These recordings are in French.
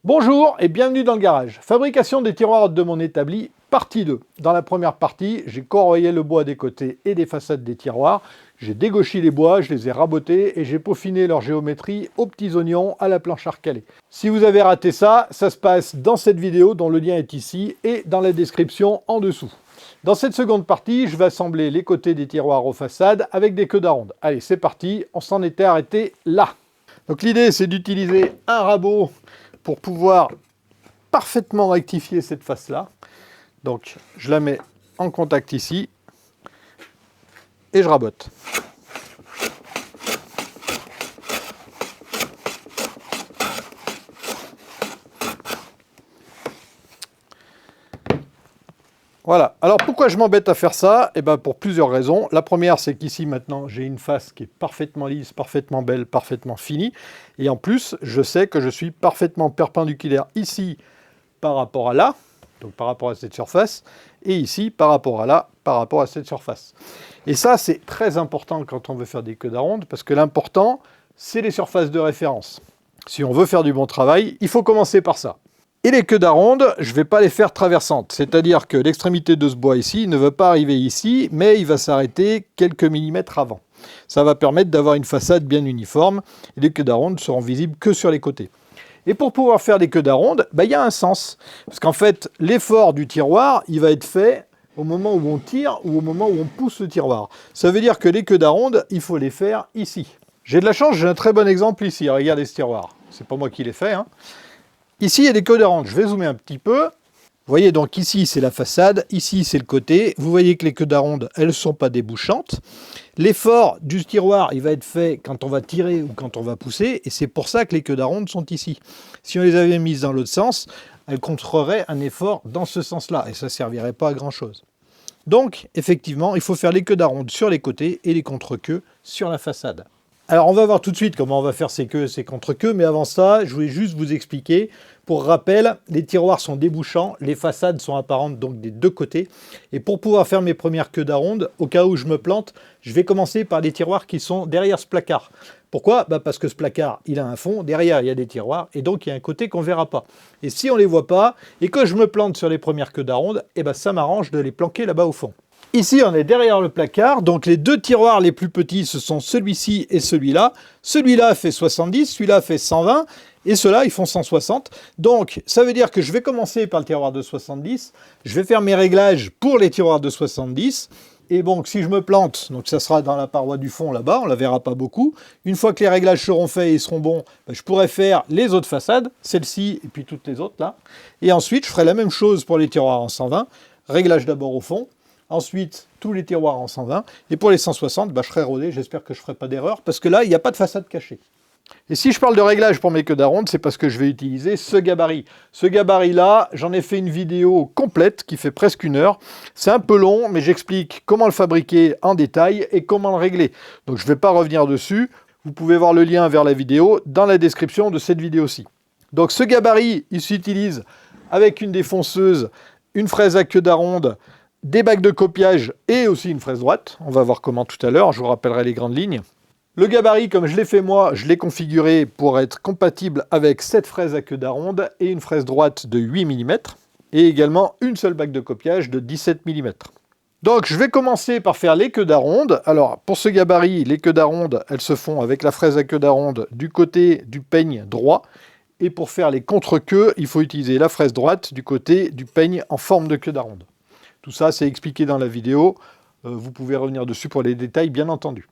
Bonjour et bienvenue dans le garage. Fabrication des tiroirs de mon établi, partie 2. Dans la première partie, j'ai corroyé le bois des côtés et des façades des tiroirs. J'ai dégauchi les bois, je les ai rabotés et j'ai peaufiné leur géométrie aux petits oignons à la planche arcalée. Si vous avez raté ça, ça se passe dans cette vidéo dont le lien est ici et dans la description en dessous. Dans cette seconde partie, je vais assembler les côtés des tiroirs aux façades avec des queues d'aronde. Allez, c'est parti, on s'en était arrêté là. Donc l'idée, c'est d'utiliser un rabot pour pouvoir parfaitement rectifier cette face-là. Donc, je la mets en contact ici et je rabote. Voilà. Alors, pourquoi je m'embête à faire ça? Eh bien, pour plusieurs raisons. La première, c'est qu'ici, maintenant, j'ai une face qui est parfaitement lisse, parfaitement belle, parfaitement finie. Et en plus, je sais que je suis parfaitement perpendiculaire ici par rapport à là, donc par rapport à cette surface, et ici par rapport à là, par rapport à cette surface. Et ça, c'est très important quand on veut faire des queues d'aronde, parce que l'important, c'est les surfaces de référence. Si on veut faire du bon travail, il faut commencer par ça. Et les queues d'aronde, je ne vais pas les faire traversantes, c'est-à-dire que l'extrémité de ce bois ici ne va pas arriver ici, mais il va s'arrêter quelques millimètres avant. Ça va permettre d'avoir une façade bien uniforme, et les queues d'aronde seront visibles que sur les côtés. Et pour pouvoir faire des queues d'aronde, il y a un sens. Parce qu'en fait, l'effort du tiroir, il va être fait au moment où on tire ou au moment où on pousse le tiroir. Ça veut dire que les queues d'aronde, il faut les faire ici. J'ai de la chance, j'ai un très bon exemple ici. Regardez ce tiroir. C'est pas moi qui l'ai fait, hein. Ici, il y a des queues d'aronde. Je vais zoomer un petit peu. Vous voyez, donc ici, c'est la façade. Ici, c'est le côté. Vous voyez que les queues d'aronde, elles ne sont pas débouchantes. L'effort du tiroir, il va être fait quand on va tirer ou quand on va pousser. Et c'est pour ça que les queues d'aronde sont ici. Si on les avait mises dans l'autre sens, elles contreraient un effort dans ce sens-là. Et ça ne servirait pas à grand-chose. Donc, effectivement, il faut faire les queues d'aronde sur les côtés et les contre-queues sur la façade. Alors, on va voir tout de suite comment on va faire ces queues, ces contre-queues, mais avant ça, je voulais juste vous expliquer. Pour rappel, les tiroirs sont débouchants, les façades sont apparentes donc des deux côtés. Et pour pouvoir faire mes premières queues d'aronde, au cas où je me plante, je vais commencer par les tiroirs qui sont derrière ce placard. Pourquoi? Parce que ce placard, il a un fond, derrière il y a des tiroirs, et donc il y a un côté qu'on ne verra pas. Et si on ne les voit pas, et que je me plante sur les premières queues d'aronde, ça m'arrange de les planquer là-bas au fond. Ici, on est derrière le placard, donc les deux tiroirs les plus petits, ce sont celui-ci et celui-là. Celui-là fait 70, celui-là fait 120, et ceux-là, ils font 160. Donc, ça veut dire que je vais commencer par le tiroir de 70, je vais faire mes réglages pour les tiroirs de 70, et donc si je me plante, donc ça sera dans la paroi du fond là-bas, on ne la verra pas beaucoup. Une fois que les réglages seront faits et ils seront bons, je pourrai faire les autres façades, celle-ci et puis toutes les autres là. Et ensuite, je ferai la même chose pour les tiroirs en 120, réglage d'abord au fond. Ensuite, tous les tiroirs en 120. Et pour les 160, je serai rodé. J'espère que je ne ferai pas d'erreur. Parce que là, il n'y a pas de façade cachée. Et si je parle de réglage pour mes queues d'aronde, c'est parce que je vais utiliser ce gabarit. Ce gabarit-là, j'en ai fait une vidéo complète qui fait presque 1 heure. C'est un peu long, mais j'explique comment le fabriquer en détail et comment le régler. Donc je ne vais pas revenir dessus. Vous pouvez voir le lien vers la vidéo dans la description de cette vidéo-ci. Donc ce gabarit, il s'utilise avec une défonceuse, une fraise à queue d'aronde, des bacs de copiage et aussi une fraise droite. On va voir comment tout à l'heure, je vous rappellerai les grandes lignes. Le gabarit, comme je l'ai fait moi, je l'ai configuré pour être compatible avec cette fraise à queue d'aronde et une fraise droite de 8 mm et également une seule bac de copiage de 17 mm. Donc je vais commencer par faire les queues d'aronde. Alors pour ce gabarit, les queues d'aronde, elles se font avec la fraise à queue d'aronde du côté du peigne droit. Et pour faire les contre-queues, il faut utiliser la fraise droite du côté du peigne en forme de queue d'aronde. Tout ça, c'est expliqué dans la vidéo. Vous pouvez revenir dessus pour les détails, bien entendu.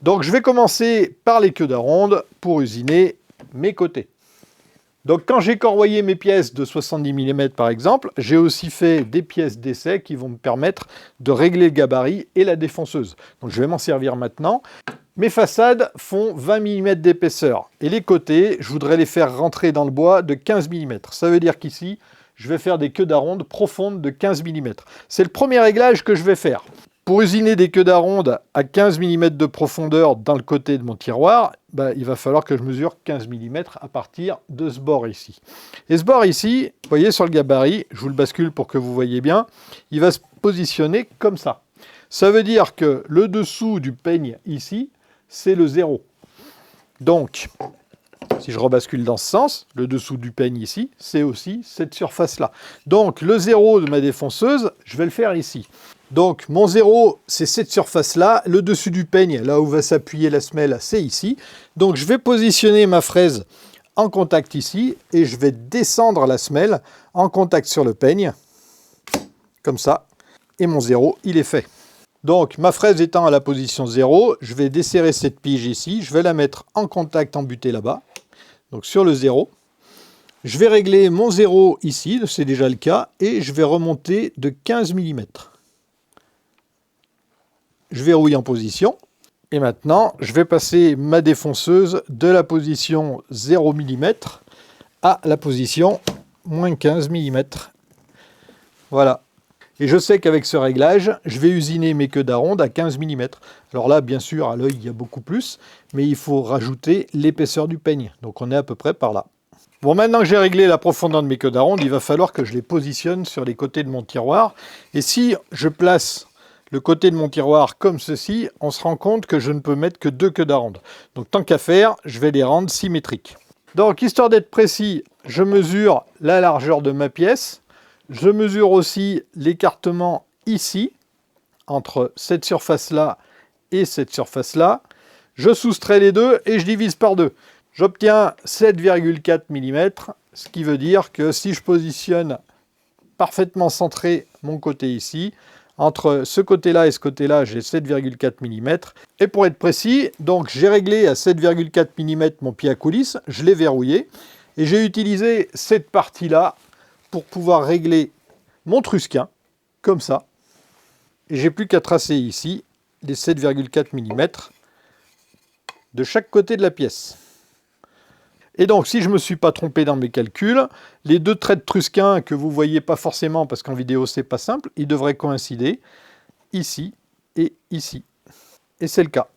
Donc, je vais commencer par les queues d'aronde pour usiner mes côtés. Donc, quand j'ai corroyé mes pièces de 70 mm, par exemple, j'ai aussi fait des pièces d'essai qui vont me permettre de régler le gabarit et la défonceuse. Donc, je vais m'en servir maintenant. Mes façades font 20 mm d'épaisseur. Et les côtés, je voudrais les faire rentrer dans le bois de 15 mm. Ça veut dire qu'ici, je vais faire des queues d'aronde profondes de 15 mm. C'est le premier réglage que je vais faire. Pour usiner des queues d'aronde à 15 mm de profondeur dans le côté de mon tiroir, il va falloir que je mesure 15 mm à partir de ce bord ici. Et ce bord ici, vous voyez sur le gabarit, je vous le bascule pour que vous voyez bien, il va se positionner comme ça. Ça veut dire que le dessous du peigne ici, c'est le 0. Donc, Si je rebascule dans ce sens, le dessous du peigne ici, c'est aussi cette surface-là. Donc le 0 de ma défonceuse, je vais le faire ici. Donc mon 0, c'est cette surface-là. Le dessus du peigne, là où va s'appuyer la semelle, c'est ici. Donc je vais positionner ma fraise en contact ici et je vais descendre la semelle en contact sur le peigne, comme ça. Et mon 0, il est fait. Donc ma fraise étant à la position 0, je vais desserrer cette pige ici. Je vais la mettre en contact embuté là-bas. Donc sur le 0, je vais régler mon 0 ici, c'est déjà le cas, et je vais remonter de 15 mm. Je verrouille en position, et maintenant je vais passer ma défonceuse de la position 0 mm à la position moins 15 mm. Voilà. Et je sais qu'avec ce réglage, je vais usiner mes queues d'aronde à 15 mm. Alors là, bien sûr, à l'œil, il y a beaucoup plus, mais il faut rajouter l'épaisseur du peigne. Donc on est à peu près par là. Bon, maintenant que j'ai réglé la profondeur de mes queues d'aronde, il va falloir que je les positionne sur les côtés de mon tiroir. Et si je place le côté de mon tiroir comme ceci, on se rend compte que je ne peux mettre que 2 queues d'aronde. Donc tant qu'à faire, je vais les rendre symétriques. Donc, histoire d'être précis, je mesure la largeur de ma pièce. Je mesure aussi l'écartement ici, entre cette surface-là et cette surface-là. Je soustrais les deux et je divise par 2. J'obtiens 7,4 mm, ce qui veut dire que si je positionne parfaitement centré mon côté ici, entre ce côté-là et ce côté-là, j'ai 7,4 mm. Et pour être précis, donc j'ai réglé à 7,4 mm mon pied à coulisse, je l'ai verrouillé, et j'ai utilisé cette partie-là pour pouvoir régler mon trusquin, comme ça. Et j'ai plus qu'à tracer ici les 7,4 mm de chaque côté de la pièce. Et donc, si je ne me suis pas trompé dans mes calculs, les deux traits de trusquin que vous ne voyez pas forcément, parce qu'en vidéo, c'est pas simple, ils devraient coïncider ici et ici. Et c'est le cas.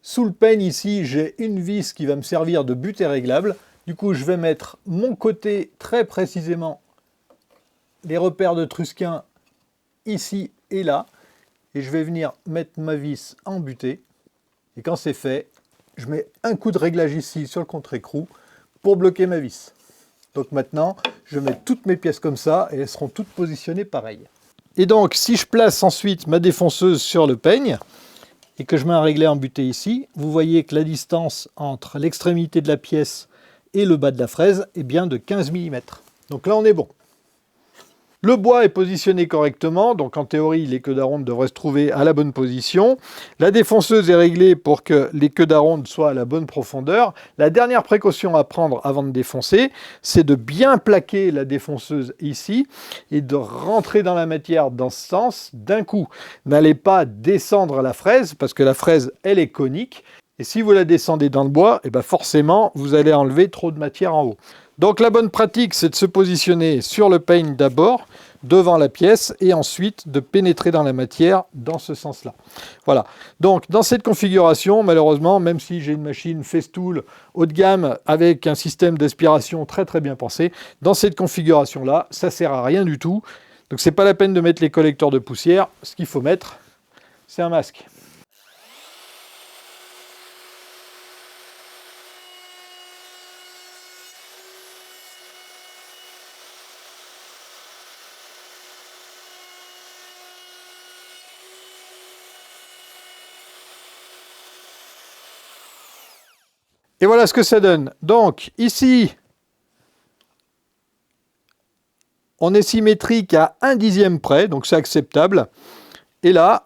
Sous le peigne, ici, j'ai une vis qui va me servir de butée réglable. Du coup, je vais mettre mon côté très précisément, les repères de trusquin ici et là. Et je vais venir mettre ma vis en butée. Et quand c'est fait, je mets un coup de réglage ici sur le contre-écrou pour bloquer ma vis. Donc maintenant, je mets toutes mes pièces comme ça et elles seront toutes positionnées pareil. Et donc, si je place ensuite ma défonceuse sur le peigne et que je mets un réglet en butée ici, vous voyez que la distance entre l'extrémité de la pièce et le bas de la fraise est bien de 15 mm. Donc là, on est bon. Le bois est positionné correctement, donc en théorie, les queues d'aronde devraient se trouver à la bonne position. La défonceuse est réglée pour que les queues d'aronde soient à la bonne profondeur. La dernière précaution à prendre avant de défoncer, c'est de bien plaquer la défonceuse ici et de rentrer dans la matière dans ce sens d'un coup. N'allez pas descendre la fraise, parce que la fraise, elle est conique. Et si vous la descendez dans le bois, et ben forcément, vous allez enlever trop de matière en haut. Donc la bonne pratique, c'est de se positionner sur le peigne d'abord, devant la pièce, et ensuite de pénétrer dans la matière dans ce sens-là. Voilà. Donc dans cette configuration, malheureusement, même si j'ai une machine Festool haut de gamme avec un système d'aspiration très très bien pensé, dans cette configuration-là, ça ne sert à rien du tout. Donc c'est pas la peine de mettre les collecteurs de poussière. Ce qu'il faut mettre, c'est un masque. Et voilà ce que ça donne. Donc, ici, on est symétrique à 1/10 près, donc c'est acceptable. Et là,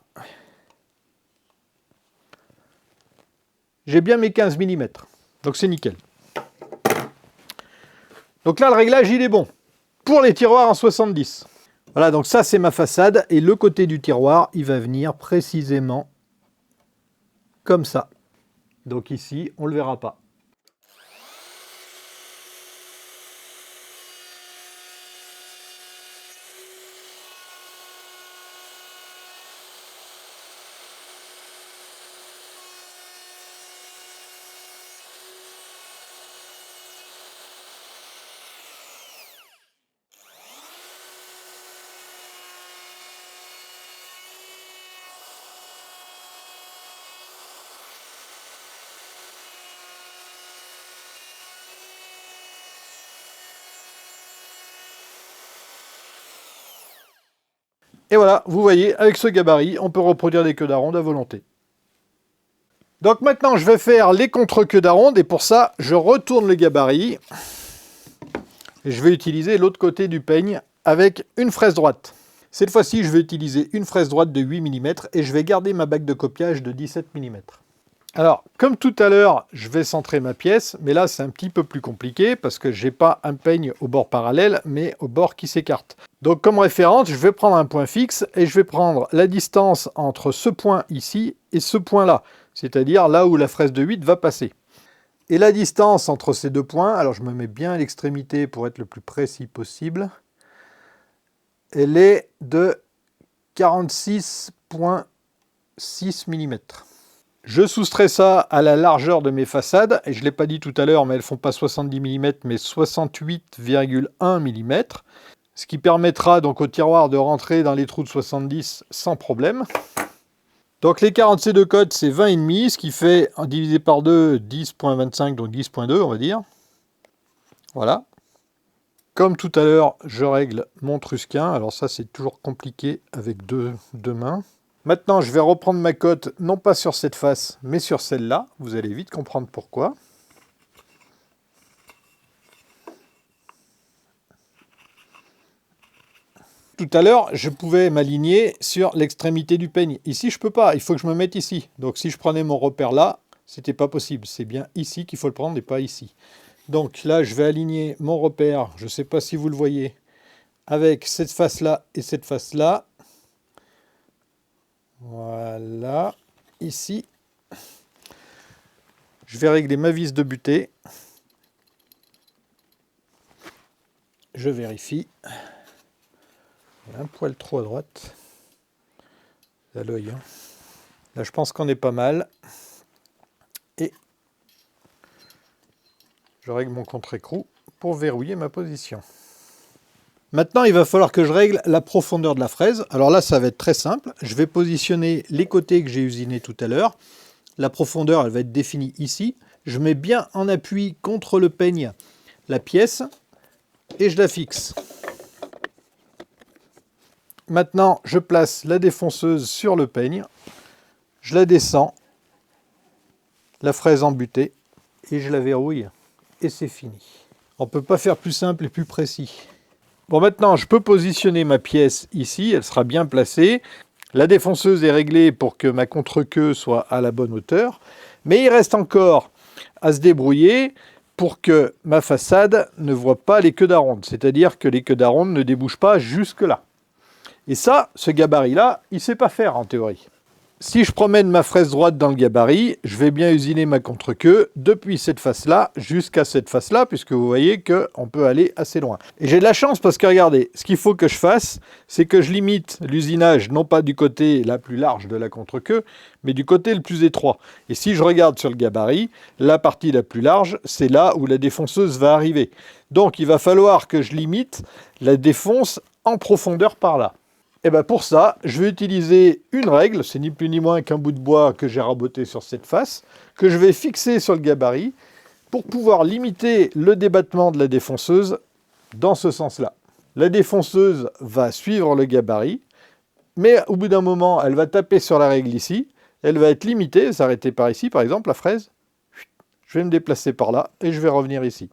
j'ai bien mes 15 mm. Donc c'est nickel. Donc là, le réglage, il est bon. Pour les tiroirs en 70. Voilà, donc ça, c'est ma façade. Et le côté du tiroir, il va venir précisément comme ça. Donc ici, on ne le verra pas. Et voilà, vous voyez, avec ce gabarit, on peut reproduire des queues d'aronde à volonté. Donc maintenant, je vais faire les contre-queues d'aronde, et pour ça, je retourne le gabarit. Et je vais utiliser l'autre côté du peigne avec une fraise droite. Cette fois-ci, je vais utiliser une fraise droite de 8 mm et je vais garder ma bague de copiage de 17 mm. Alors, comme tout à l'heure, je vais centrer ma pièce, mais là, c'est un petit peu plus compliqué parce que je n'ai pas un peigne au bord parallèle, mais au bord qui s'écarte. Donc, comme référence, je vais prendre un point fixe et je vais prendre la distance entre ce point ici et ce point-là, c'est-à-dire là où la fraise de 8 va passer. Et la distance entre ces deux points, alors je me mets bien à l'extrémité pour être le plus précis possible, elle est de 46,6 mm. Je soustrais ça à la largeur de mes façades, et je ne l'ai pas dit tout à l'heure, mais elles ne font pas 70 mm, mais 68,1 mm, ce qui permettra donc au tiroir de rentrer dans les trous de 70 sans problème. Donc les 40C de code, c'est 20,5, ce qui fait, divisé par 2, 10,25, donc 10,2 on va dire. Voilà. Comme tout à l'heure, je règle mon trusquin. Alors ça, c'est toujours compliqué avec deux mains. Maintenant, je vais reprendre ma cote, non pas sur cette face, mais sur celle-là. Vous allez vite comprendre pourquoi. Tout à l'heure, je pouvais m'aligner sur l'extrémité du peigne. Ici, je ne peux pas. Il faut que je me mette ici. Donc, si je prenais mon repère là, c'était pas possible. C'est bien ici qu'il faut le prendre et pas ici. Donc là, je vais aligner mon repère, je ne sais pas si vous le voyez, avec cette face-là et cette face-là. Voilà, ici. Je vais régler ma vis de butée. Je vérifie. Un poil trop à droite. À l'œil. Hein. Là, je pense qu'on est pas mal. Et je règle mon contre-écrou pour verrouiller ma position. Maintenant, il va falloir que je règle la profondeur de la fraise. Alors là, ça va être très simple. Je vais positionner les côtés que j'ai usinés tout à l'heure. La profondeur, elle va être définie ici. Je mets bien en appui contre le peigne la pièce et je la fixe. Maintenant, je place la défonceuse sur le peigne. Je la descends, la fraise embutée, et je la verrouille. Et c'est fini. On ne peut pas faire plus simple et plus précis. Bon, maintenant, je peux positionner ma pièce ici. Elle sera bien placée. La défonceuse est réglée pour que ma contre-queue soit à la bonne hauteur. Mais il reste encore à se débrouiller pour que ma façade ne voit pas les queues d'aronde. C'est-à-dire que les queues d'aronde ne débouchent pas jusque-là. Et ça, ce gabarit-là, il ne sait pas faire en théorie. Si je promène ma fraise droite dans le gabarit, je vais bien usiner ma contre-queue depuis cette face-là jusqu'à cette face-là, puisque vous voyez qu'on peut aller assez loin. Et j'ai de la chance parce que regardez, ce qu'il faut que je fasse, c'est que je limite l'usinage non pas du côté la plus large de la contre-queue, mais du côté le plus étroit. Et si je regarde sur le gabarit, la partie la plus large, c'est là où la défonceuse va arriver. Donc il va falloir que je limite la défonce en profondeur par là. Et bien pour ça, je vais utiliser une règle, c'est ni plus ni moins qu'un bout de bois que j'ai raboté sur cette face, que je vais fixer sur le gabarit pour pouvoir limiter le débattement de la défonceuse dans ce sens-là. La défonceuse va suivre le gabarit, mais au bout d'un moment, elle va taper sur la règle ici, elle va être limitée, s'arrêter par ici, par exemple, la fraise. Je vais me déplacer par là et je vais revenir ici.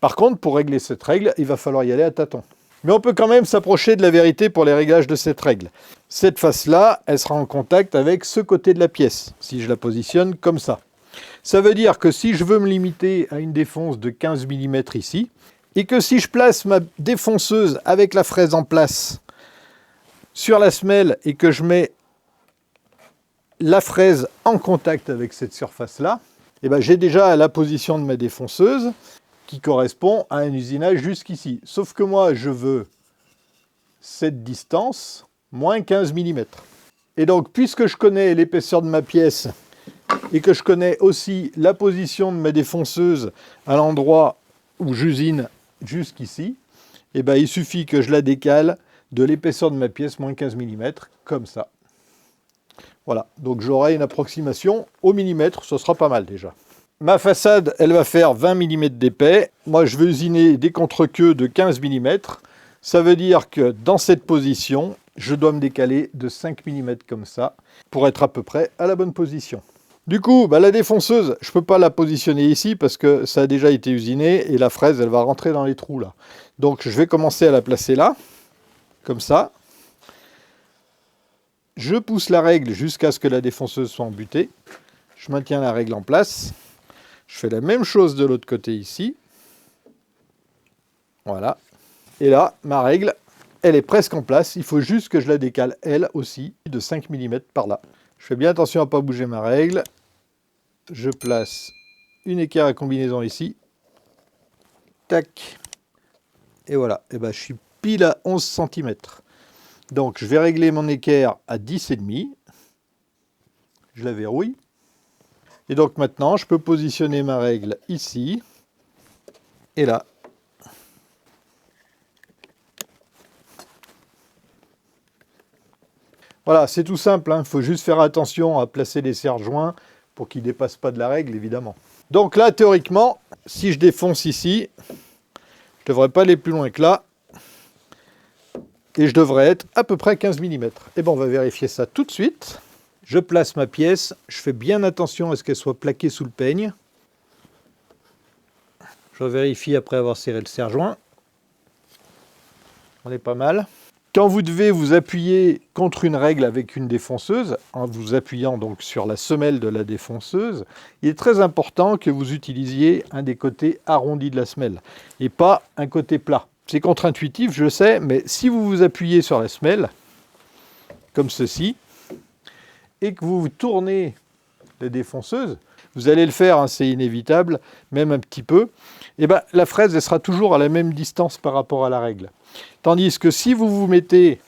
Par contre, pour régler cette règle, il va falloir y aller à tâtons. Mais on peut quand même s'approcher de la vérité pour les réglages de cette règle. Cette face-là, elle sera en contact avec ce côté de la pièce, si je la positionne comme ça. Ça veut dire que si je veux me limiter à une défonce de 15 mm ici, et que si je place ma défonceuse avec la fraise en place sur la semelle et que je mets la fraise en contact avec cette surface-là, eh ben j'ai déjà la position de ma défonceuse qui correspond à un usinage jusqu'ici. Sauf que moi, je veux cette distance, moins 15 mm. Et donc, puisque je connais l'épaisseur de ma pièce et que je connais aussi la position de ma défonceuse à l'endroit où j'usine jusqu'ici, eh ben, il suffit que je la décale de l'épaisseur de ma pièce, moins 15 mm, comme ça. Voilà, donc j'aurai une approximation au millimètre, ce sera pas mal déjà. Ma façade, elle va faire 20 mm d'épais. Moi, je veux usiner des contre-queues de 15 mm. Ça veut dire que dans cette position, je dois me décaler de 5 mm comme ça, pour être à peu près à la bonne position. Du coup, la défonceuse, je ne peux pas la positionner ici parce que ça a déjà été usiné et la fraise, elle va rentrer dans les trous là. Donc je vais commencer à la placer là, comme ça. Je pousse la règle jusqu'à ce que la défonceuse soit embutée. Je maintiens la règle en place. Je fais la même chose de l'autre côté ici. Voilà. Et là, ma règle, elle est presque en place. Il faut juste que je la décale, elle aussi, de 5 mm par là. Je fais bien attention à ne pas bouger ma règle. Je place une équerre à combinaison ici. Tac. Et voilà. Et ben, je suis pile à 11 cm. Donc, je vais régler mon équerre à 10,5. Je la verrouille. Et donc maintenant, je peux positionner ma règle ici et là. Voilà, c'est tout simple, hein. Il faut juste faire attention à placer les serre-joints pour qu'ils ne dépassent pas de la règle, évidemment. Donc là, théoriquement, si je défonce ici, je ne devrais pas aller plus loin que là. Et je devrais être à peu près 15 mm. Et bien, on va vérifier ça tout de suite. Je place ma pièce, je fais bien attention à ce qu'elle soit plaquée sous le peigne. Je vérifie après avoir serré le serre-joint. On est pas mal. Quand vous devez vous appuyer contre une règle avec une défonceuse, en vous appuyant donc sur la semelle de la défonceuse, il est très important que vous utilisiez un des côtés arrondis de la semelle et pas un côté plat. C'est contre-intuitif, je sais, mais si vous vous appuyez sur la semelle, comme ceci, et que vous tournez la défonceuse, vous allez le faire, hein, c'est inévitable, même un petit peu, et ben, la fraise elle sera toujours à la même distance par rapport à la règle. Tandis que si vous vous mettez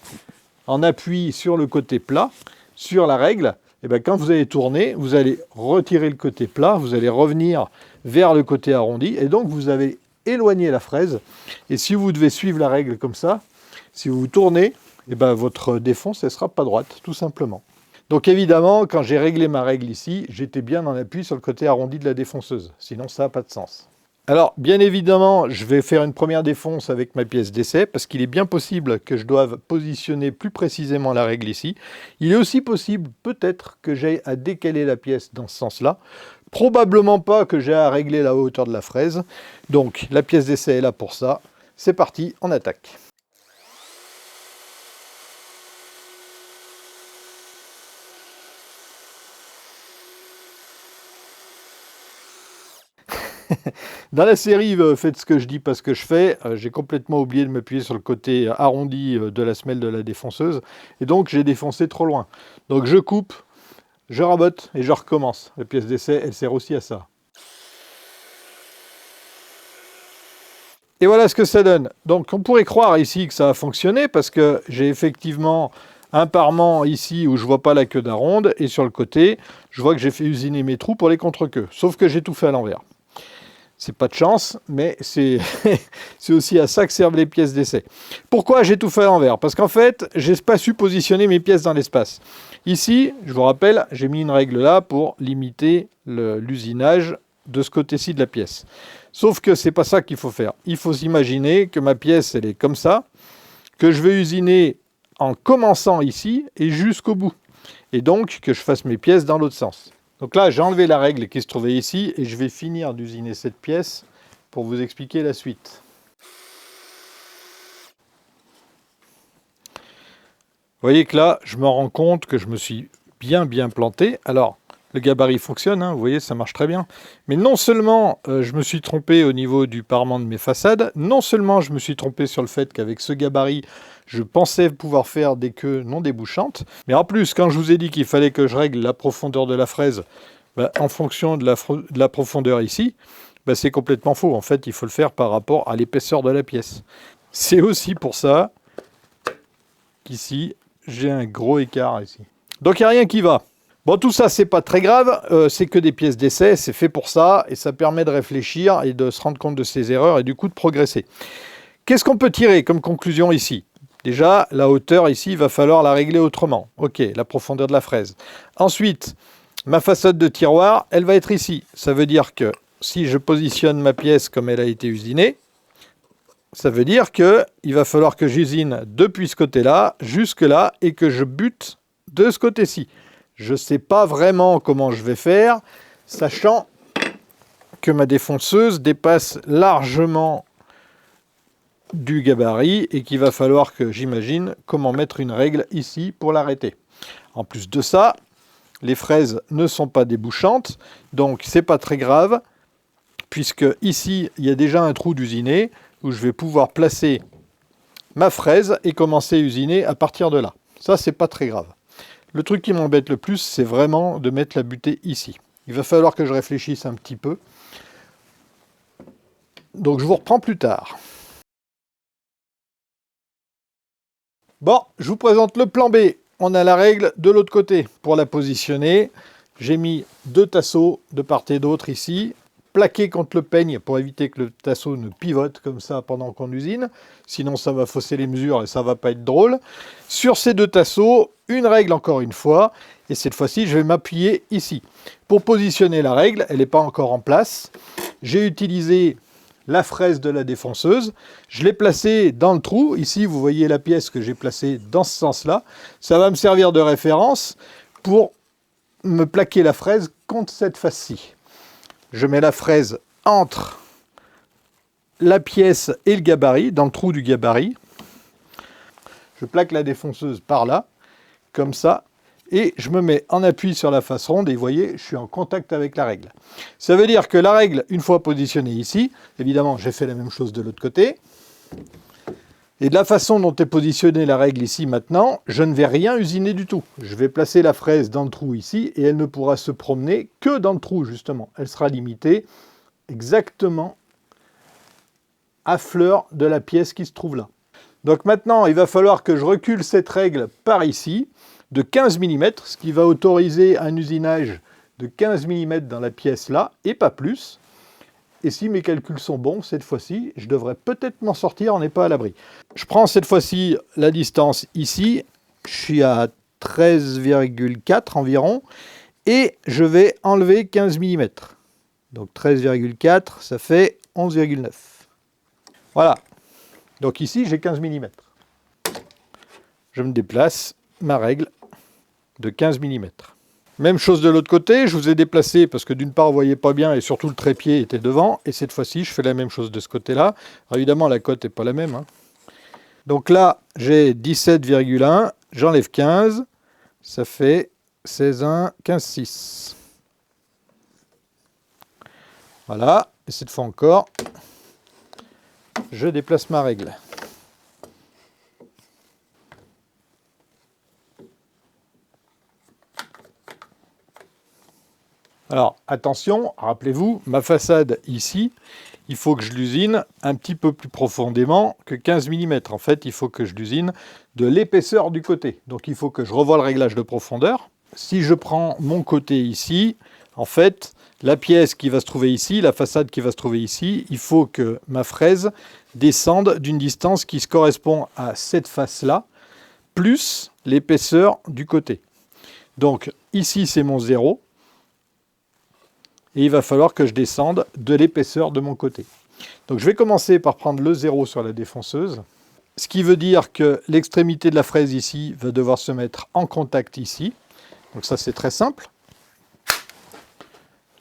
en appui sur le côté plat, sur la règle, et ben, quand vous allez tourner, vous allez retirer le côté plat, vous allez revenir vers le côté arrondi, et donc vous avez éloigné la fraise. Et si vous devez suivre la règle comme ça, si vous tournez, et ben, votre défonce ne sera pas droite, tout simplement. Donc évidemment, quand j'ai réglé ma règle ici, j'étais bien en appui sur le côté arrondi de la défonceuse. Sinon, ça n'a pas de sens. Alors, bien évidemment, je vais faire une première défonce avec ma pièce d'essai, parce qu'il est bien possible que je doive positionner plus précisément la règle ici. Il est aussi possible, peut-être, que j'aille à décaler la pièce dans ce sens-là. Probablement pas que j'ai à régler la hauteur de la fraise. Donc, la pièce d'essai est là pour ça. C'est parti, on attaque. Dans la série Faites ce que je dis, pas ce que je fais, j'ai complètement oublié de m'appuyer sur le côté arrondi de la semelle de la défonceuse, et donc j'ai défoncé trop loin. Donc je coupe, je rabote et je recommence. La pièce d'essai, elle sert aussi à ça. Et voilà ce que ça donne. Donc on pourrait croire ici que ça a fonctionné, parce que j'ai effectivement un parement ici où je ne vois pas la queue d'aronde, et sur le côté, je vois que j'ai fait usiner mes trous pour les contre-queues. Sauf que j'ai tout fait à l'envers. C'est pas de chance, mais c'est aussi à ça que servent les pièces d'essai. Pourquoi j'ai tout fait à l'envers? Parce qu'en fait, je n'ai pas su positionner mes pièces dans l'espace. Ici, je vous rappelle, j'ai mis une règle là pour limiter l'usinage de ce côté-ci de la pièce. Sauf que c'est pas ça qu'il faut faire. Il faut s'imaginer que ma pièce, elle est comme ça, que je vais usiner en commençant ici et jusqu'au bout. Et donc, que je fasse mes pièces dans l'autre sens. Donc là, j'ai enlevé la règle qui se trouvait ici et je vais finir d'usiner cette pièce pour vous expliquer la suite. Vous voyez que là, je me rends compte que je me suis bien planté. Alors, le gabarit fonctionne, hein, vous voyez, ça marche très bien. Mais non seulement je me suis trompé au niveau du parement de mes façades, non seulement je me suis trompé sur le fait qu'avec ce gabarit, je pensais pouvoir faire des queues non débouchantes, mais en plus, quand je vous ai dit qu'il fallait que je règle la profondeur de la fraise en fonction de la profondeur ici, c'est complètement faux. En fait, il faut le faire par rapport à l'épaisseur de la pièce. C'est aussi pour ça qu'ici, j'ai un gros écart ici. Donc, il n'y a rien qui va. Bon, tout ça, c'est pas très grave, c'est que des pièces d'essai, c'est fait pour ça, et ça permet de réfléchir et de se rendre compte de ses erreurs et du coup de progresser. Qu'est-ce qu'on peut tirer comme conclusion ici? Déjà, la hauteur ici, il va falloir la régler autrement. Ok, la profondeur de la fraise. Ensuite, ma façade de tiroir, elle va être ici. Ça veut dire que si je positionne ma pièce comme elle a été usinée, Ça veut dire qu'il va falloir que j'usine depuis ce côté-là, jusque là, et que je bute de ce côté-ci. Je ne sais pas vraiment comment je vais faire, sachant que ma défonceuse dépasse largement du gabarit et qu'il va falloir que j'imagine comment mettre une règle ici pour l'arrêter. En plus de ça, les fraises ne sont pas débouchantes, donc c'est pas très grave, puisque ici il y a déjà un trou d'usiné où je vais pouvoir placer ma fraise et commencer à usiner à partir de là. Ça, c'est pas très grave. Le truc qui m'embête le plus, c'est vraiment de mettre la butée ici. Il va falloir que je réfléchisse un petit peu. Donc je vous reprends plus tard. Bon, je vous présente le plan B. On a la règle de l'autre côté. Pour la positionner, j'ai mis 2 tasseaux de part et d'autre ici, plaqués contre le peigne pour éviter que le tasseau ne pivote comme ça pendant qu'on usine. Sinon, ça va fausser les mesures et ça va pas être drôle. Sur ces 2 tasseaux, une règle encore une fois. Et cette fois-ci, je vais m'appuyer ici. Pour positionner la règle, elle n'est pas encore en place. J'ai utilisé la fraise de la défonceuse. Je l'ai placée dans le trou. Ici, vous voyez la pièce que j'ai placée dans ce sens-là. Ça va me servir de référence pour me plaquer la fraise contre cette face-ci. Je mets la fraise entre la pièce et le gabarit, dans le trou du gabarit. Je plaque la défonceuse par là, comme ça. Et je me mets en appui sur la face ronde et vous voyez, je suis en contact avec la règle. Ça veut dire que la règle, une fois positionnée ici, évidemment, j'ai fait la même chose de l'autre côté. Et de la façon dont est positionnée la règle ici maintenant, je ne vais rien usiner du tout. Je vais placer la fraise dans le trou ici et elle ne pourra se promener que dans le trou justement. Elle sera limitée exactement à fleur de la pièce qui se trouve là. Donc maintenant, il va falloir que je recule cette règle par ici de 15 mm, ce qui va autoriser un usinage de 15 mm dans la pièce là, et pas plus. Et si mes calculs sont bons, cette fois-ci, je devrais peut-être m'en sortir, on n'est pas à l'abri. Je prends cette fois-ci la distance ici, je suis à 13,4 environ, et je vais enlever 15 mm. Donc 13,4, ça fait 11,9. Voilà. Donc ici, j'ai 15 mm. Je me déplace ma règle de 15 mm. Même chose de l'autre côté, je vous ai déplacé parce que d'une part, vous ne voyez pas bien et surtout le trépied était devant. Et cette fois-ci, je fais la même chose de ce côté-là. Évidemment, la cote n'est pas la même. Donc là, j'ai 17,1, j'enlève 15, ça fait 16,1, 15,6. Voilà, et cette fois encore, je déplace ma règle. Alors, attention, rappelez-vous, ma façade ici, il faut que je l'usine un petit peu plus profondément que 15 mm. En fait, il faut que je l'usine de l'épaisseur du côté. Donc, il faut que je revoie le réglage de profondeur. Si je prends mon côté ici, en fait, la pièce qui va se trouver ici, la façade qui va se trouver ici, il faut que ma fraise descende d'une distance qui se correspond à cette face-là, plus l'épaisseur du côté. Donc, ici, c'est mon 0. Et il va falloir que je descende de l'épaisseur de mon côté. Donc je vais commencer par prendre le 0 sur la défonceuse, ce qui veut dire que l'extrémité de la fraise ici va devoir se mettre en contact ici. Donc ça c'est très simple.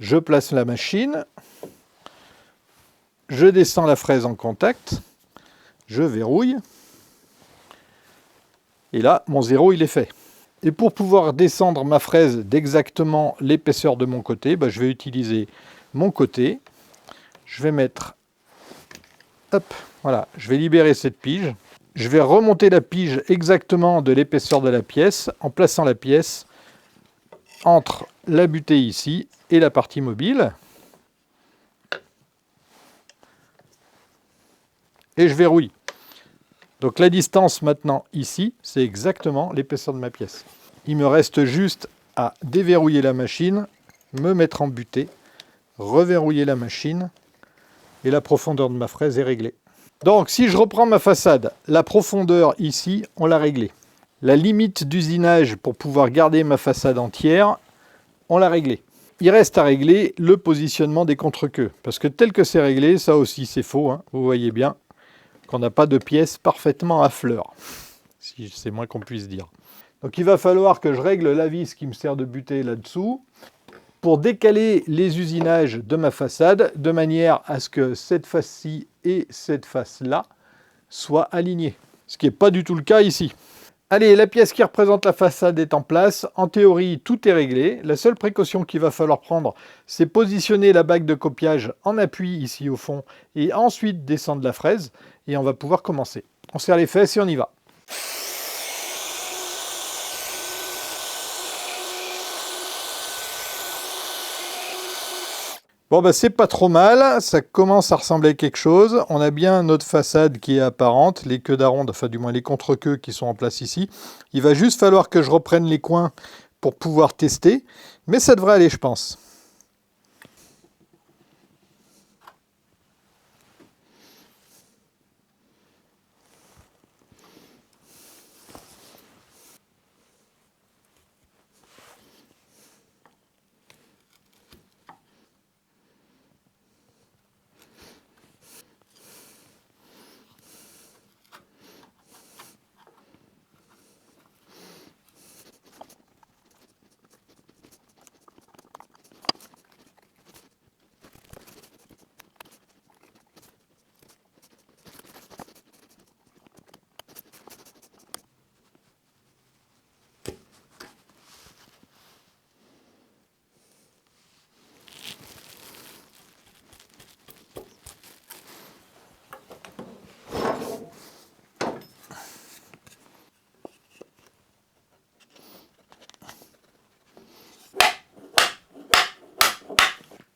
Je place la machine, je descends la fraise en contact, je verrouille, et là mon 0 il est fait. Et pour pouvoir descendre ma fraise d'exactement l'épaisseur de mon côté, je vais utiliser mon côté. Je vais mettre, hop, voilà, je vais libérer cette pige. Je vais remonter la pige exactement de l'épaisseur de la pièce en plaçant la pièce entre la butée ici et la partie mobile. Et je verrouille. Donc la distance maintenant ici, c'est exactement l'épaisseur de ma pièce. Il me reste juste à déverrouiller la machine, me mettre en butée, reverrouiller la machine et la profondeur de ma fraise est réglée. Donc si je reprends ma façade, la profondeur ici, on l'a réglée. La limite d'usinage pour pouvoir garder ma façade entière, on l'a réglée. Il reste à régler le positionnement des contre-queues. Parce que tel que c'est réglé, ça aussi c'est faux, vous voyez bien. qu'on n'a pas de pièce parfaitement à fleur, si c'est moins qu'on puisse dire. Donc il va falloir que je règle la vis qui me sert de butée là-dessous pour décaler les usinages de ma façade de manière à ce que cette face-ci et cette face-là soient alignées. Ce qui n'est pas du tout le cas ici. Allez, la pièce qui représente la façade est en place. En théorie, tout est réglé. La seule précaution qu'il va falloir prendre, c'est positionner la bague de copiage en appui ici au fond et ensuite descendre la fraise et on va pouvoir commencer. On serre les fesses et on y va. Bon, bah, c'est pas trop mal, ça commence à ressembler à quelque chose. On a bien notre façade qui est apparente, les queues d'aronde, enfin du moins les contre-queues qui sont en place ici. Il va juste falloir que je reprenne les coins pour pouvoir tester, mais ça devrait aller, je pense.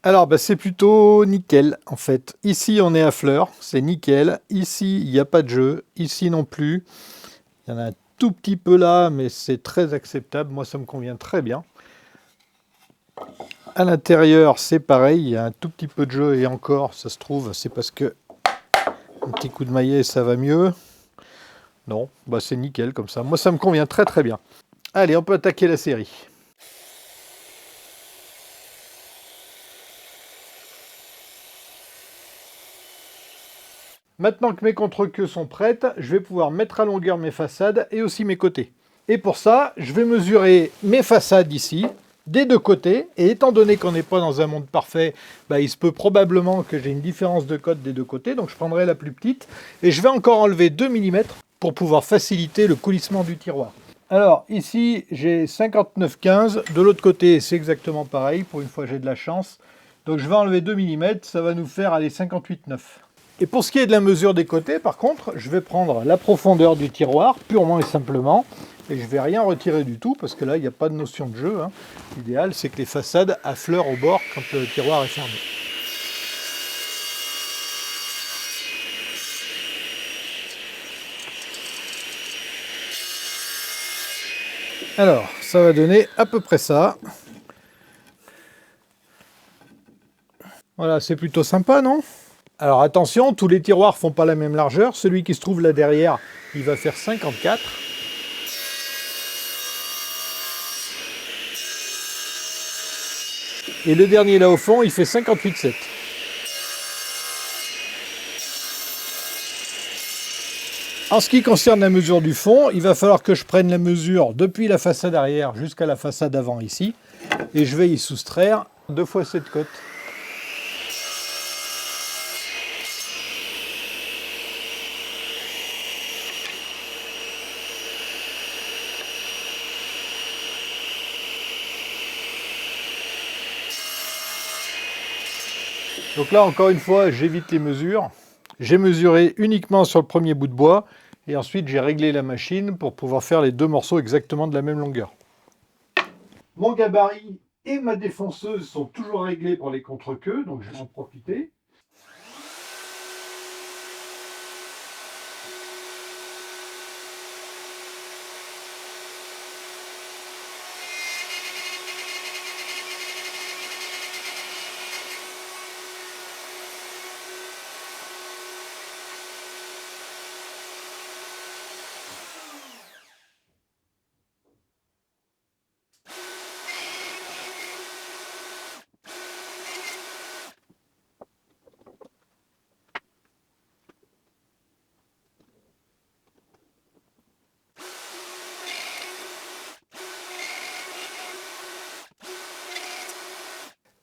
Alors, bah, c'est plutôt nickel, en fait. Ici, on est à fleur, c'est nickel. Ici, il n'y a pas de jeu. Ici non plus. Il y en a un tout petit peu là, mais c'est très acceptable. Moi, ça me convient très bien. À l'intérieur, c'est pareil. Il y a un tout petit peu de jeu et encore, ça se trouve, c'est parce que un petit coup de maillet, ça va mieux. Non, bah c'est nickel comme ça. Moi, ça me convient très très bien. Allez, on peut attaquer la série. Maintenant que mes contre-queues sont prêtes, je vais pouvoir mettre à longueur mes façades et aussi mes côtés. Et pour ça, je vais mesurer mes façades ici, des deux côtés. Et étant donné qu'on n'est pas dans un monde parfait, bah, il se peut probablement que j'ai une différence de code des deux côtés. Donc je prendrai la plus petite. Et je vais encore enlever 2 mm pour pouvoir faciliter le coulissement du tiroir. Alors ici, j'ai 59,15. De l'autre côté, c'est exactement pareil. Pour une fois, j'ai de la chance. Donc je vais enlever 2 mm. Ça va nous faire aller 58,9. Et pour ce qui est de la mesure des côtés, par contre, je vais prendre la profondeur du tiroir, purement et simplement, et je ne vais rien retirer du tout, parce que là, il n'y a pas de notion de jeu. L'idéal, c'est que les façades affleurent au bord quand le tiroir est fermé. Alors, ça va donner à peu près ça. Voilà, c'est plutôt sympa, non ? Alors attention, tous les tiroirs font pas la même largeur. Celui qui se trouve là derrière, il va faire 54. Et le dernier là au fond, il fait 58,7. En ce qui concerne la mesure du fond, il va falloir que je prenne la mesure depuis la façade arrière jusqu'à la façade avant ici. Et je vais y soustraire 2 fois cette cote. Donc là, encore une fois, j'évite les mesures. J'ai mesuré uniquement sur le premier bout de bois et ensuite j'ai réglé la machine pour pouvoir faire les deux morceaux exactement de la même longueur. Mon gabarit et ma défonceuse sont toujours réglés pour les contre-queues, donc je vais en profiter.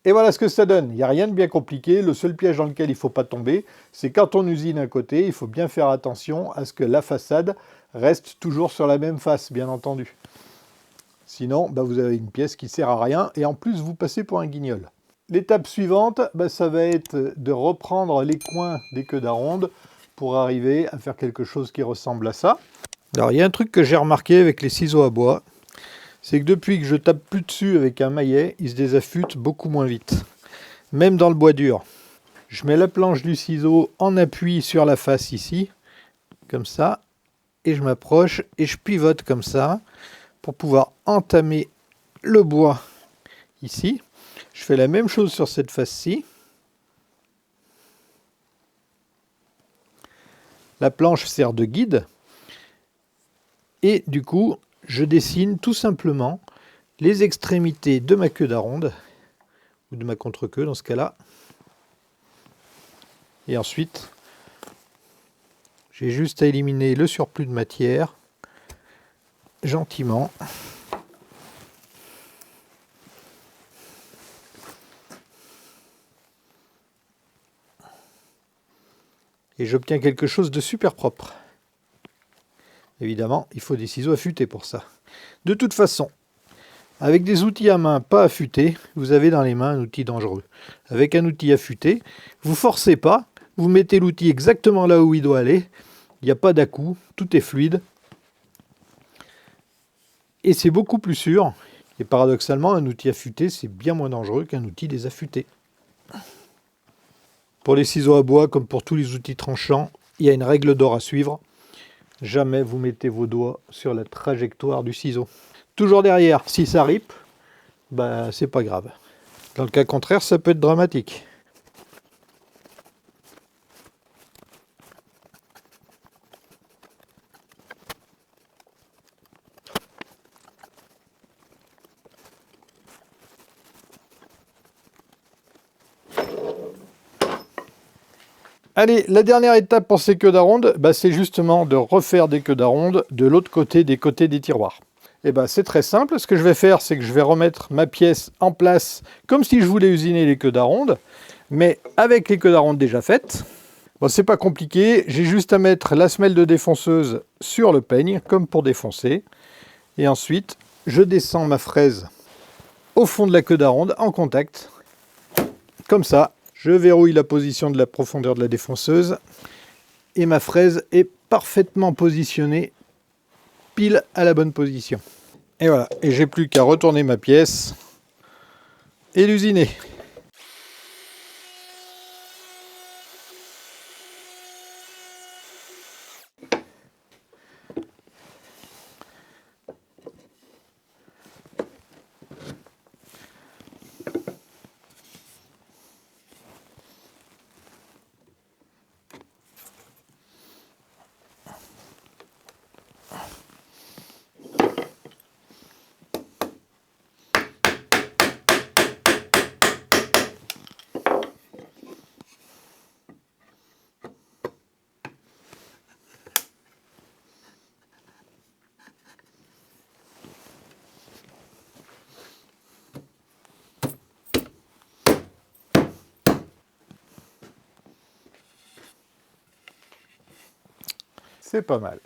Et voilà ce que ça donne. Il n'y a rien de bien compliqué. Le seul piège dans lequel il ne faut pas tomber, c'est quand on usine un côté, il faut bien faire attention à ce que la façade reste toujours sur la même face, bien entendu. Sinon, vous avez une pièce qui ne sert à rien et en plus, vous passez pour un guignol. L'étape suivante, ça va être de reprendre les coins des queues d'aronde pour arriver à faire quelque chose qui ressemble à ça. Alors, il y a un truc que j'ai remarqué avec les ciseaux à bois, c'est que depuis que je tape plus dessus avec un maillet, ils se désaffûtent beaucoup moins vite. Même dans le bois dur. Je mets la planche du ciseau en appui sur la face ici, comme ça, et je m'approche et je pivote comme ça pour pouvoir entamer le bois ici. Je fais la même chose sur cette face-ci. La planche sert de guide. Et du coup, je dessine tout simplement les extrémités de ma queue d'aronde, ou de ma contre-queue dans ce cas-là. Et ensuite, j'ai juste à éliminer le surplus de matière, gentiment. Et j'obtiens quelque chose de super propre. Évidemment, il faut des ciseaux affûtés pour ça. De toute façon, avec des outils à main pas affûtés, vous avez dans les mains un outil dangereux. Avec un outil affûté, vous forcez pas, vous mettez l'outil exactement là où il doit aller, il n'y a pas d'à-coups, tout est fluide. Et c'est beaucoup plus sûr. Et paradoxalement, un outil affûté, c'est bien moins dangereux qu'un outil désaffûté. Pour les ciseaux à bois, comme pour tous les outils tranchants, il y a une règle d'or à suivre. Jamais vous mettez vos doigts sur la trajectoire du ciseau. Toujours derrière, si ça ripe, c'est pas grave. Dans le cas contraire, ça peut être dramatique. Allez, la dernière étape pour ces queues d'aronde, c'est justement de refaire des queues d'aronde de l'autre côté des tiroirs. Et c'est très simple. Ce que je vais faire, c'est que je vais remettre ma pièce en place comme si je voulais usiner les queues d'aronde, mais avec les queues d'aronde déjà faites. Bon, c'est pas compliqué. J'ai juste à mettre la semelle de défonceuse sur le peigne, comme pour défoncer. Et ensuite, je descends ma fraise au fond de la queue d'aronde en contact, comme ça. Je verrouille la position de la profondeur de la défonceuse et ma fraise est parfaitement positionnée pile à la bonne position. Et voilà, et j'ai plus qu'à retourner ma pièce et l'usiner. C'est pas mal.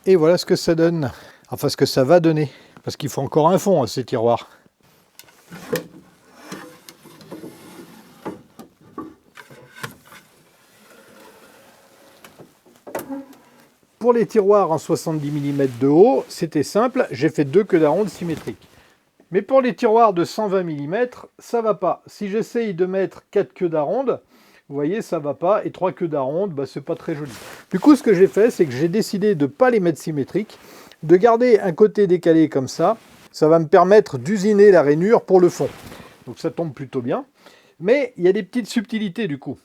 Et voilà ce que ça donne. Enfin, ce que ça va donner. Parce qu'il faut encore un fond à ces tiroirs. Pour les tiroirs en 70 mm de haut, c'était simple, j'ai fait 2 queues d'aronde symétriques. Mais pour les tiroirs de 120 mm, ça va pas. Si j'essaye de mettre 4 queues d'aronde, vous voyez, ça va pas, et 3 queues d'aronde, c'est pas très joli. Du coup, ce que j'ai fait, c'est que j'ai décidé de ne pas les mettre symétriques, de garder un côté décalé comme ça. Ça va me permettre d'usiner la rainure pour le fond. Donc ça tombe plutôt bien. Mais il y a des petites subtilités du coup.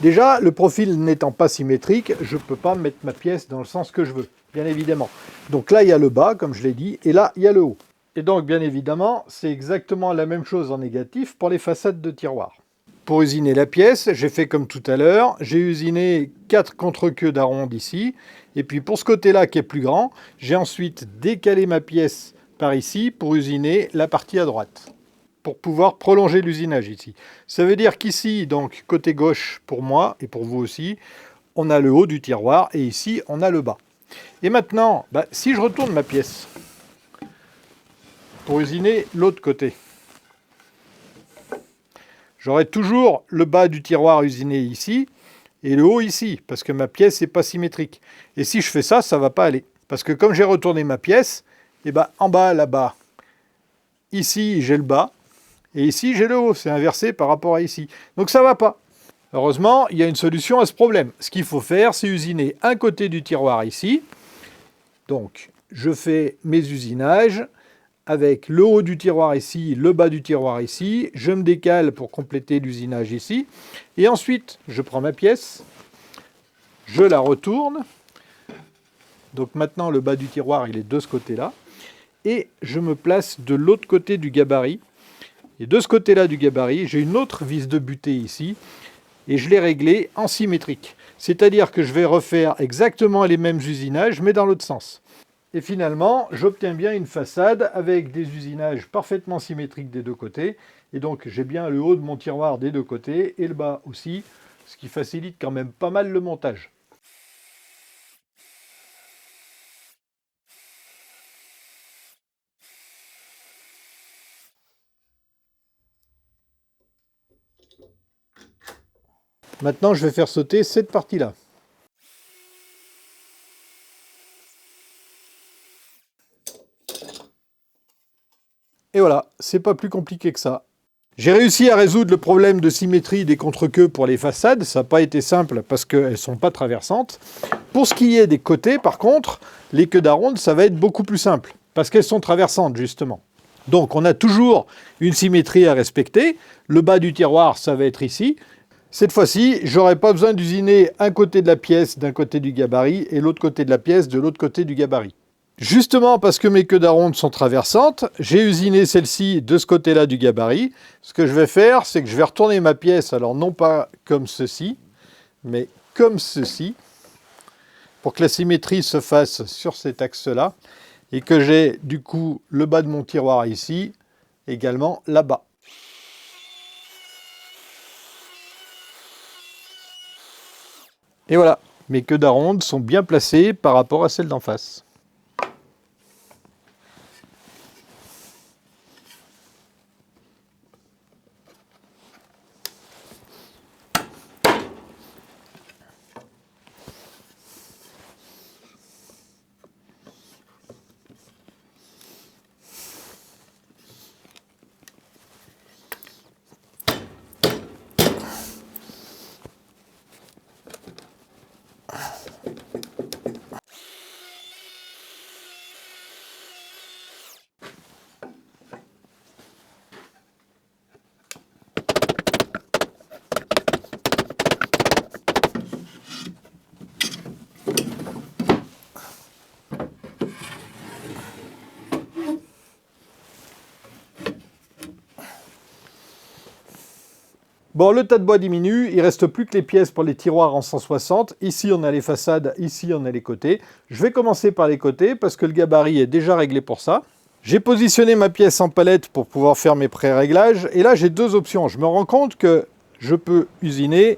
Déjà, le profil n'étant pas symétrique, je ne peux pas mettre ma pièce dans le sens que je veux, bien évidemment. Donc là, il y a le bas, comme je l'ai dit, et là, il y a le haut. Et donc, bien évidemment, c'est exactement la même chose en négatif pour les façades de tiroirs. Pour usiner la pièce, j'ai fait comme tout à l'heure, j'ai usiné 4 contre-queues d'aronde ici, et puis pour ce côté-là qui est plus grand, j'ai ensuite décalé ma pièce par ici pour usiner la partie à droite, pour pouvoir prolonger l'usinage ici. Ça veut dire qu'ici, donc côté gauche pour moi et pour vous aussi, on a le haut du tiroir et ici on a le bas. Et maintenant, si je retourne ma pièce pour usiner l'autre côté, j'aurai toujours le bas du tiroir usiné ici et le haut ici, parce que ma pièce n'est pas symétrique. Et si je fais ça, ça ne va pas aller. Parce que comme j'ai retourné ma pièce, et en bas, là-bas, ici j'ai le bas, et ici j'ai le haut. C'est inversé par rapport à ici. Donc ça ne va pas. Heureusement, il y a une solution à ce problème. Ce qu'il faut faire, c'est usiner un côté du tiroir ici. Donc, je fais mes usinages avec le haut du tiroir ici, le bas du tiroir ici. Je me décale pour compléter l'usinage ici. Et ensuite, je prends ma pièce, je la retourne. Donc maintenant, le bas du tiroir, il est de ce côté-là. Et je me place de l'autre côté du gabarit. Et de ce côté-là du gabarit, j'ai une autre vis de butée ici. Et je l'ai réglée en symétrique. C'est-à-dire que je vais refaire exactement les mêmes usinages, mais dans l'autre sens. Et finalement, j'obtiens bien une façade avec des usinages parfaitement symétriques des deux côtés. Et donc, j'ai bien le haut de mon tiroir des deux côtés et le bas aussi, ce qui facilite quand même pas mal le montage. Maintenant, je vais faire sauter cette partie-là. Et voilà, c'est pas plus compliqué que ça. J'ai réussi à résoudre le problème de symétrie des contre-queues pour les façades. Ça n'a pas été simple parce qu'elles ne sont pas traversantes. Pour ce qui est des côtés, par contre, les queues d'aronde, ça va être beaucoup plus simple parce qu'elles sont traversantes, justement. Donc, on a toujours une symétrie à respecter. Le bas du tiroir, ça va être ici. Cette fois-ci, je n'aurai pas besoin d'usiner un côté de la pièce d'un côté du gabarit et l'autre côté de la pièce de l'autre côté du gabarit. Justement parce que mes queues d'aronde sont traversantes, j'ai usiné celle-ci de ce côté-là du gabarit. Ce que je vais faire, c'est que je vais retourner ma pièce, alors non pas comme ceci, mais comme ceci, pour que la symétrie se fasse sur cet axe-là, et que j'ai du coup le bas de mon tiroir ici, également là-bas. Et voilà, mes queues d'aronde sont bien placées par rapport à celles d'en face. Bon, le tas de bois diminue, il ne reste plus que les pièces pour les tiroirs en 160. Ici, on a les façades, ici, on a les côtés. Je vais commencer par les côtés parce que le gabarit est déjà réglé pour ça. J'ai positionné ma pièce en palette pour pouvoir faire mes pré-réglages. Et là, j'ai deux options. Je me rends compte que je peux usiner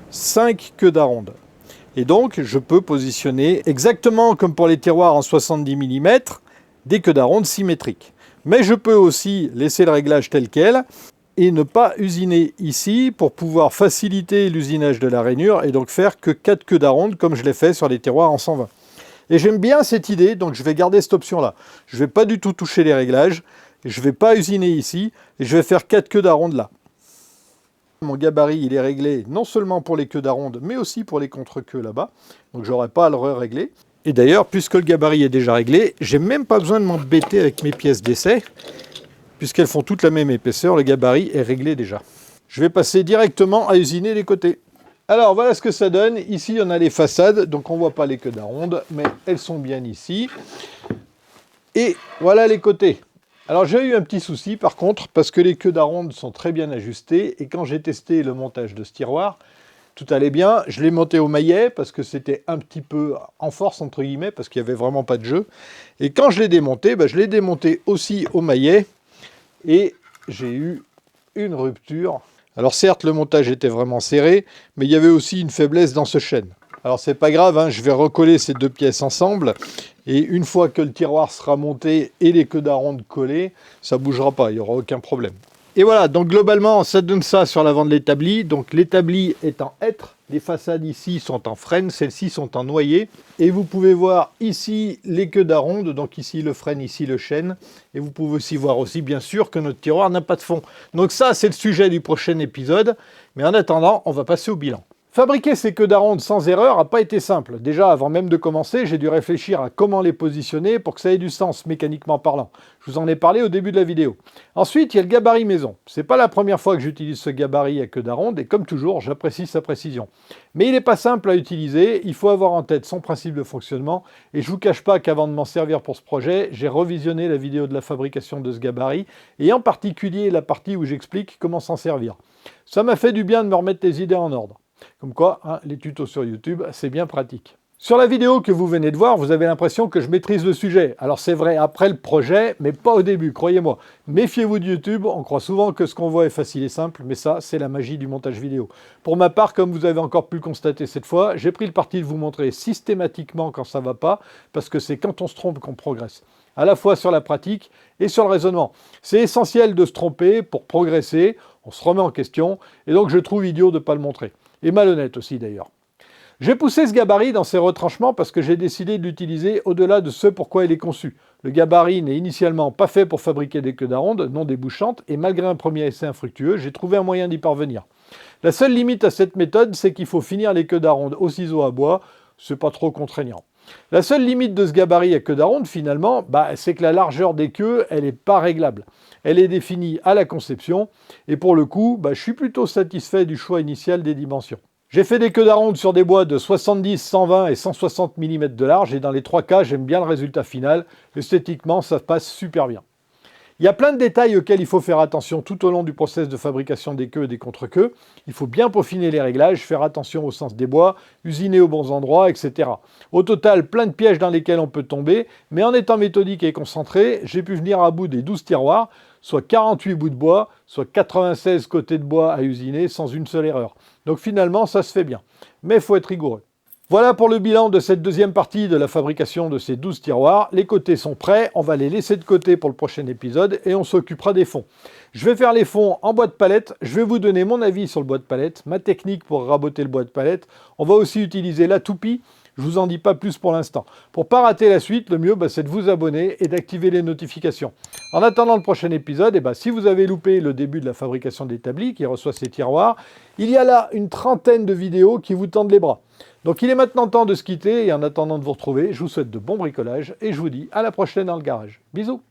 5 queues d'aronde. Et donc, je peux positionner exactement comme pour les tiroirs en 70 mm, des queues d'aronde symétriques. Mais je peux aussi laisser le réglage tel quel et ne pas usiner ici pour pouvoir faciliter l'usinage de la rainure et donc faire que 4 queues d'aronde comme je l'ai fait sur les tiroirs en 120. Et j'aime bien cette idée, donc je vais garder cette option-là. Je ne vais pas du tout toucher les réglages, je ne vais pas usiner ici, et je vais faire 4 queues d'aronde là. Mon gabarit, il est réglé non seulement pour les queues d'aronde, mais aussi pour les contre-queues là-bas, donc je n'aurai pas à le régler. Et d'ailleurs, puisque le gabarit est déjà réglé, j'ai même pas besoin de m'embêter avec mes pièces d'essai, puisqu'elles font toutes la même épaisseur, le gabarit est réglé déjà. Je vais passer directement à usiner les côtés. Alors voilà ce que ça donne. Ici on a les façades, donc on ne voit pas les queues d'aronde, mais elles sont bien ici. Et voilà les côtés. Alors j'ai eu un petit souci par contre, parce que les queues d'aronde sont très bien ajustées, et quand j'ai testé le montage de ce tiroir, tout allait bien. Je l'ai monté au maillet parce que c'était un petit peu en force, entre guillemets, parce qu'il n'y avait vraiment pas de jeu. Et quand je l'ai démonté, je l'ai démonté aussi au maillet et j'ai eu une rupture. Alors certes, le montage était vraiment serré, mais il y avait aussi une faiblesse dans ce chêne. Alors c'est pas grave, hein, je vais recoller ces deux pièces ensemble, et une fois que le tiroir sera monté et les queues d'aronde collées, ça bougera pas, il n'y aura aucun problème. Et voilà, donc globalement, ça donne ça sur l'avant de l'établi. Donc l'établi est en hêtre, les façades ici sont en frêne, celles-ci sont en noyer. Et vous pouvez voir ici les queues d'aronde, donc ici le frêne, ici le chêne. Et vous pouvez aussi voir aussi, bien sûr, que notre tiroir n'a pas de fond. Donc ça, c'est le sujet du prochain épisode. Mais en attendant, on va passer au bilan. Fabriquer ces queues d'aronde sans erreur n'a pas été simple. Déjà, avant même de commencer, j'ai dû réfléchir à comment les positionner pour que ça ait du sens, mécaniquement parlant. Je vous en ai parlé au début de la vidéo. Ensuite, il y a le gabarit maison. C'est pas la première fois que j'utilise ce gabarit à queue d'aronde, et comme toujours, j'apprécie sa précision. Mais il n'est pas simple à utiliser, il faut avoir en tête son principe de fonctionnement, et je vous cache pas qu'avant de m'en servir pour ce projet, j'ai revisionné la vidéo de la fabrication de ce gabarit, et en particulier la partie où j'explique comment s'en servir. Ça m'a fait du bien de me remettre les idées en ordre. Comme quoi, hein, les tutos sur YouTube, c'est bien pratique. Sur la vidéo que vous venez de voir, vous avez l'impression que je maîtrise le sujet. Alors c'est vrai après le projet, mais pas au début, croyez-moi. Méfiez-vous de YouTube, on croit souvent que ce qu'on voit est facile et simple, mais ça, c'est la magie du montage vidéo. Pour ma part, comme vous avez encore pu le constater cette fois, j'ai pris le parti de vous montrer systématiquement quand ça va pas, parce que c'est quand on se trompe qu'on progresse. À la fois sur la pratique et sur le raisonnement. C'est essentiel de se tromper pour progresser, on se remet en question, et donc je trouve idiot de ne pas le montrer. Et malhonnête aussi d'ailleurs. J'ai poussé ce gabarit dans ses retranchements parce que j'ai décidé de l'utiliser au-delà de ce pourquoi il est conçu. Le gabarit n'est initialement pas fait pour fabriquer des queues d'aronde non débouchantes, et malgré un premier essai infructueux, j'ai trouvé un moyen d'y parvenir. La seule limite à cette méthode, c'est qu'il faut finir les queues d'aronde au ciseau à bois, c'est pas trop contraignant. La seule limite de ce gabarit à queue d'aronde, finalement, c'est que la largeur des queues, elle n'est pas réglable. Elle est définie à la conception, et pour le coup, je suis plutôt satisfait du choix initial des dimensions. J'ai fait des queues d'aronde sur des bois de 70, 120 et 160 mm de large, et dans les trois cas, j'aime bien le résultat final. Esthétiquement, ça passe super bien. Il y a plein de détails auxquels il faut faire attention tout au long du process de fabrication des queues et des contre-queues. Il faut bien peaufiner les réglages, faire attention au sens des bois, usiner aux bons endroits, etc. Au total, plein de pièges dans lesquels on peut tomber, mais en étant méthodique et concentré, j'ai pu venir à bout des 12 tiroirs, soit 48 bouts de bois, soit 96 côtés de bois à usiner sans une seule erreur. Donc finalement, ça se fait bien. Mais il faut être rigoureux. Voilà pour le bilan de cette deuxième partie de la fabrication de ces 12 tiroirs. Les côtés sont prêts, on va les laisser de côté pour le prochain épisode et on s'occupera des fonds. Je vais faire les fonds en bois de palette, je vais vous donner mon avis sur le bois de palette, ma technique pour raboter le bois de palette. On va aussi utiliser la toupie, je vous en dis pas plus pour l'instant. Pour ne pas rater la suite, le mieux c'est de vous abonner et d'activer les notifications. En attendant le prochain épisode, si vous avez loupé le début de la fabrication d'établi qui reçoit ces tiroirs, il y a là une trentaine de vidéos qui vous tendent les bras. Donc il est maintenant temps de se quitter et en attendant de vous retrouver, je vous souhaite de bons bricolages et je vous dis à la prochaine dans le garage. Bisous!